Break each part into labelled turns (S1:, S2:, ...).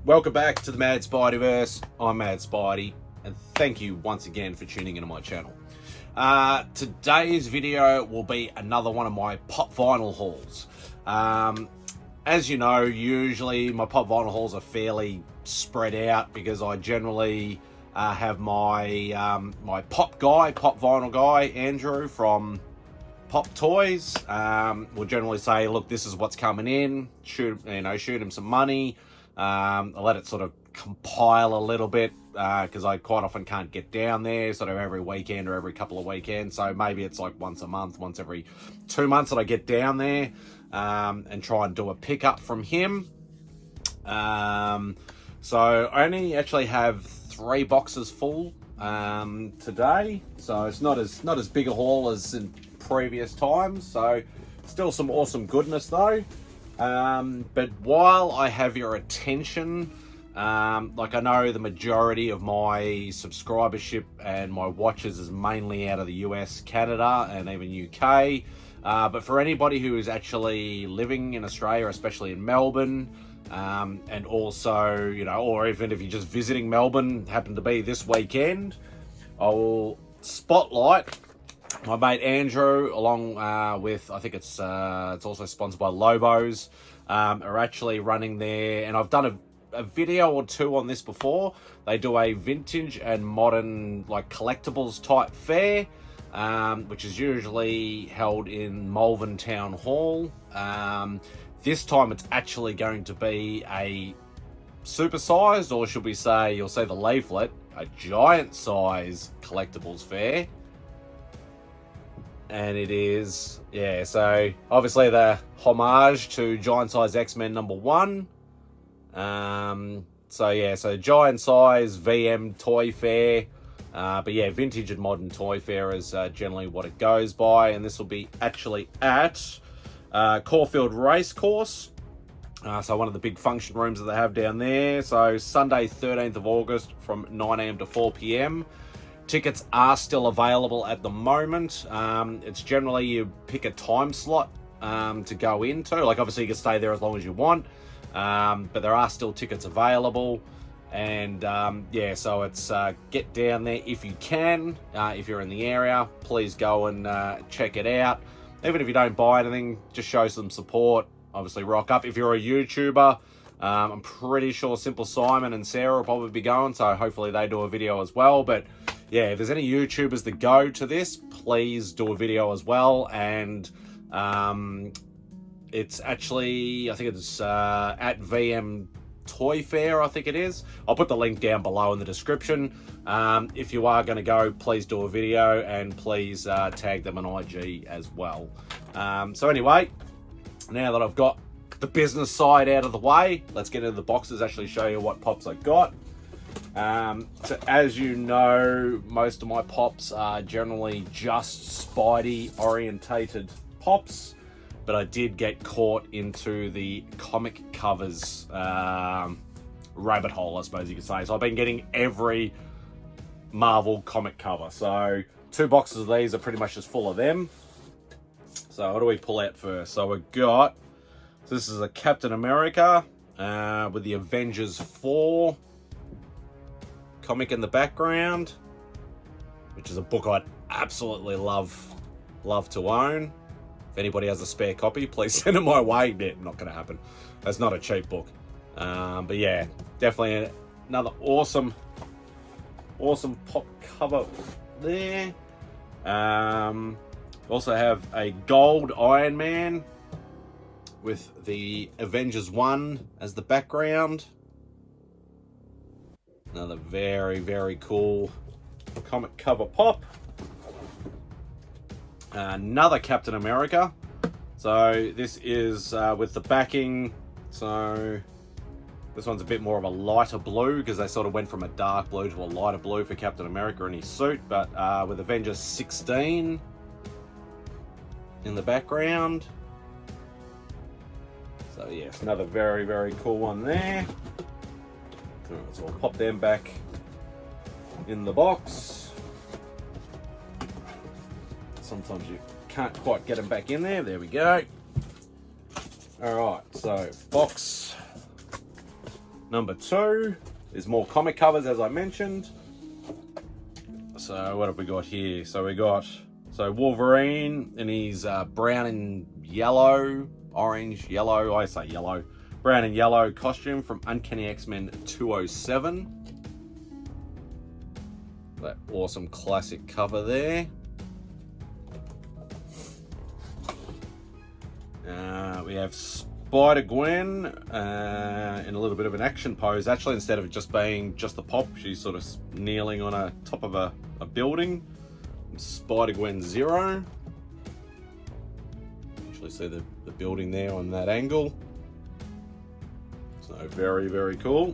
S1: Welcome back to the Mad Spideyverse. I'm Mad Spidey, and thank you once again for tuning into my channel. Today's video will be another one of my pop vinyl hauls. As you know, usually my pop vinyl hauls are fairly spread out because I generally have my my pop vinyl guy, Andrew from Pop Toys. Will generally say, look, this is what's coming in. Shoot him some money. I let it sort of compile a little bit because I quite often can't get down there sort of every weekend or every couple of weekends. So maybe it's like once a month, once every 2 months that I get down there and try and do a pickup from him. So I only actually have 3 boxes full today. So it's not as big a haul as in previous times. So still some awesome goodness though. But while I have your attention, like I know the majority of my subscribership and my watches is mainly out of the US, Canada, and even UK. But for anybody who is actually living in Australia, especially in Melbourne, and also, or even if you're just visiting Melbourne, happen to be this weekend, I will spotlight my mate Andrew, along with, I think it's also sponsored by Lobos, are actually running there, and I've done a video or 2 on this before. They do a vintage and modern like collectibles type fair, which is usually held in Malvern Town Hall. This time it's actually going to be a supersized, or should we say, you'll see the leaflet, a giant size collectibles fair. And it is, so obviously the homage to Giant Size X-Men #1. So giant size VM toy fair. But yeah, vintage and modern toy fair is generally what it goes by. And this will be actually at Caulfield Racecourse. So one of the big function rooms that they have down there. So Sunday, 13th of August from 9 AM to 4 PM. Tickets are still available at the moment. It's generally you pick a time slot to go into. Like obviously you can stay there as long as you want, but there are still tickets available. And so it's get down there if you can. If you're in the area, please go and check it out. Even if you don't buy anything, just show some support. Obviously rock up. If you're a YouTuber, I'm pretty sure SimpleSimon and Sarah will probably be going, so hopefully they do a video as well. But yeah, if there's any YouTubers that go to this, please do a video as well. And it's actually, I think it's at VM Toy Fair, I think it is. I'll put the link down below in the description. If you are going to go, please do a video and please tag them on IG as well. So anyway, now that I've got the business side out of the way, let's get into the boxes, actually show you what pops I got. So as you know, most of my pops are generally just Spidey orientated pops, but I did get caught into the comic covers rabbit hole, I suppose you could say. So I've been getting every Marvel comic cover. So 2 boxes of these are pretty much just full of them. So what do we pull out first? So we've got, so this is a Captain America with the Avengers 4 comic in the background, which is a book I'd absolutely love to own. If anybody has a spare copy, please send it my way. Yeah, not going to happen. That's not a cheap book. But yeah, definitely another awesome pop cover there. Also have a gold Iron Man with the Avengers 1 as the background. Another very, very cool comic cover pop. Another Captain America. So this is with the backing. So this one's a bit more of a lighter blue because they sort of went from a dark blue to a lighter blue for Captain America in his suit. But with Avengers 16 in the background. So yes, another very, very cool one there. So we'll pop them back in the box. Sometimes you can't quite get them back in there. There we go. All right, so box Number 2 is more comic covers, as I mentioned. So what have we got here? So we got Wolverine in his brown and yellow, orange, yellow, I say yellow, brown and yellow costume from Uncanny X-Men 207. That awesome classic cover there. We have Spider-Gwen in a little bit of an action pose. Actually, instead of just being just the pop, she's sort of kneeling on a top of a building. Spider-Gwen 0. Actually see the building there on that angle. So very, very cool.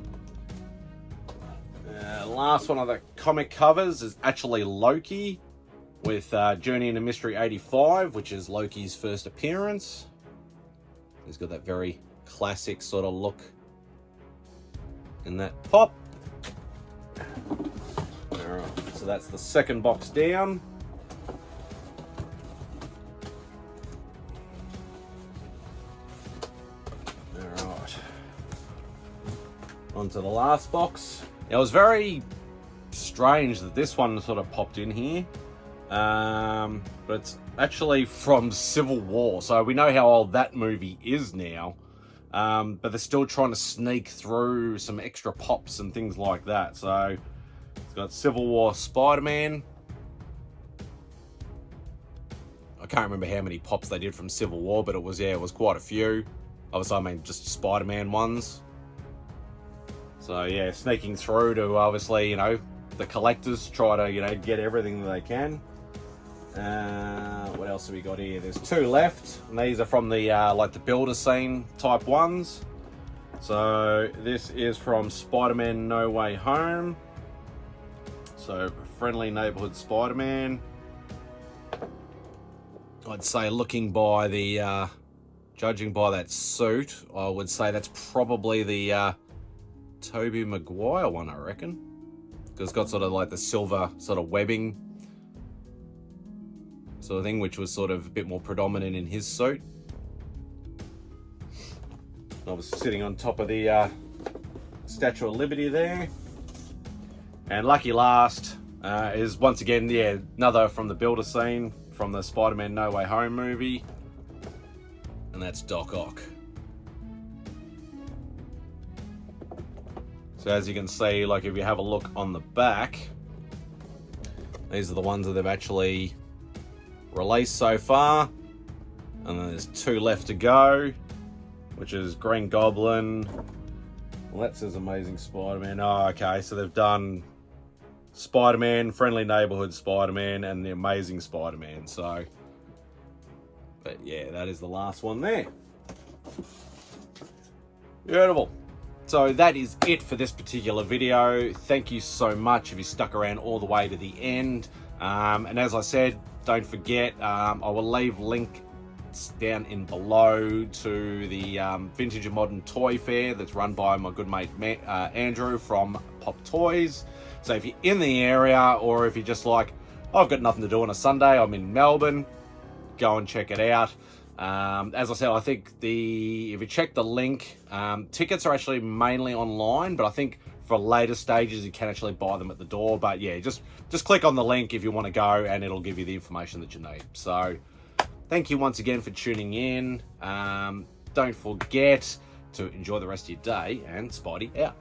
S1: Last one of the comic covers is actually Loki with Journey into Mystery 85, which is Loki's first appearance. He's got that very classic sort of look in that pop. Alright, so that's the second box down. Alright. On to the last box. It was very strange that this one sort of popped in here. But it's actually from Civil War, so we know how old that movie is now. But they're still trying to sneak through some extra pops and things like that. So it's got Civil War Spider-Man. I can't remember how many pops they did from Civil War, but it was quite a few. Obviously, I mean just Spider-Man ones. So yeah, sneaking through to obviously, you know, the collectors try to, you know, get everything that they can. What else have we got here? There's 2 left, and these are from the like the builder scene type ones. So this is from Spider-Man No Way Home. So friendly neighborhood Spider-Man. I'd say looking by the judging by that suit, I would say that's probably the Tobey Maguire one, I reckon, because it's got sort of like the silver sort of webbing sort of thing, which was sort of a bit more predominant in his suit. Obviously sitting on top of the Statue of Liberty there. And lucky last is once again, yeah, another from the builder scene from the Spider-Man No Way Home movie, and that's Doc Ock. So as you can see, like if you have a look on the back, these are the ones that they've actually released so far, and then there's 2 left to go, which is Green Goblin. Well, that says Amazing Spider-Man. Oh, okay, so they've done Spider-Man, Friendly Neighborhood Spider-Man, and the Amazing Spider-Man. So, but yeah, that is the last one there. Beautiful. So that is it for this particular video. Thank you so much if you stuck around all the way to the end. And as I said, don't forget, I will leave links down in below to the Vintage and Modern Toy Fair that's run by my good mate Andrew from Pop Toys. So if you're in the area, or if you're just like, I've got nothing to do on a Sunday, I'm in Melbourne, go and check it out. As I said, I think if you check the link, tickets are actually mainly online, but I think for later stages you can actually buy them at the door. But yeah, just click on the link if you want to go, and it'll give you the information that you need. So thank you once again for tuning in. Don't forget to enjoy the rest of your day, and Spidey out.